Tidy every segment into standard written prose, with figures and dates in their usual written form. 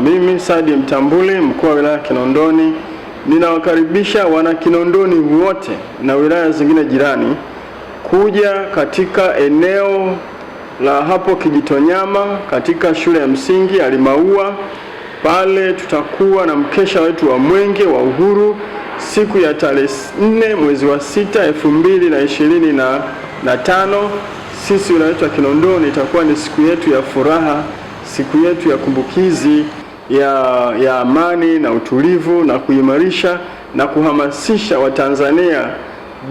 Mimi Saidi Mtambuli, mkuu wa wilaya Kinondoni, ninawakaribisha wana Kinondoni wote na wilaya zingine jirani kuja katika eneo la hapo Kijitonyama katika shule ya msingi Alimaua. Pale tutakuwa na mkesha wetu wa Mwenge wa Uhuru siku ya tarehe 4 mwezi wa 6 2025. Sisi wilaya yetu ya Kinondoni itakuwa ni siku yetu ya furaha, siku yetu ya kumbukizi ya amani na utulivu na kuimarisha na kuhamasisha Watanzania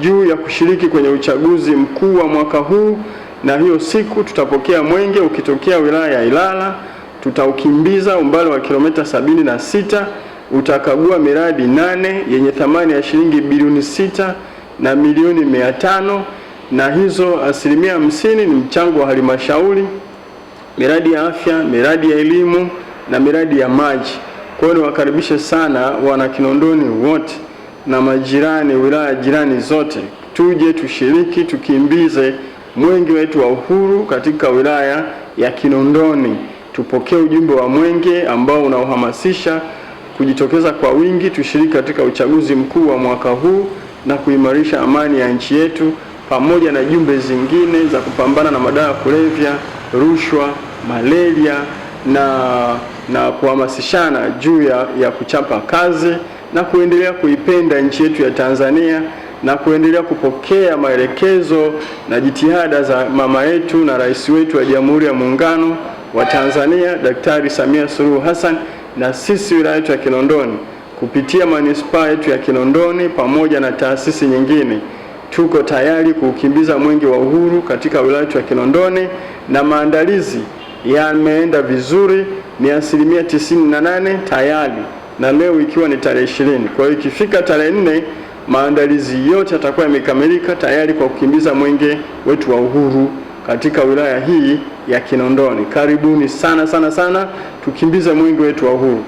juu ya kushiriki kwenye uchaguzi mkuu wa mwaka huu. Na hiyo siku tutapokea mwenge ukitokea wilaya ya Ilala, tutaukimbiza umbali wa kilomita 76, utakagua miradi 8 yenye thamani ya shilingi bilioni 6 na milioni 500, na hizo 50% ni mchango wa halmashauri, miradi ya afya, miradi ya elimu na miradi ya maji. Kwa hiyo niwakaribishe sana wana Kinondoni wote na majirani, wilaya jirani zote, tuje tushiriki, tukimbize mwenge wetu wa uhuru katika wilaya ya Kinondoni. Tupokee ujumbe wa mwenge ambao unaohamasisha kujitokeza kwa wingi, tushiriki katika uchaguzi mkuu wa mwaka huu na kuimarisha amani ya nchi yetu, pamoja na jumbe zingine za kupambana na madawa ya kulevya, rushwa, malaria na kuhamasishana juu ya kuchapa kazi na kuendelea kuipenda nchi yetu ya Tanzania na kuendelea kupokea maelekezo na jitihada za mama yetu na rais wetu wa Jamhuri ya Muungano wa Tanzania Daktari Samia Suluhu Hassan. Na sisi wilaya yetu ya Kinondoni kupitia manispaa yetu ya Kinondoni pamoja na taasisi nyingine tuko tayari kuukimbiza mwenge wa uhuru katika wilaya yetu ya Kinondoni, na maandalizi yameenda vizuri, ni 98% tayari, na leo ikiwa ni tarehe 20. Kwa hiyo ikifika tarehe 4 maandalizi yote yatakuwa yamekamilika tayari kwa kukimbiza mwenge wetu wa uhuru katika wilaya hii ya Kinondoni. Karibuni sana sana sana, tukimbize mwenge wetu wa uhuru.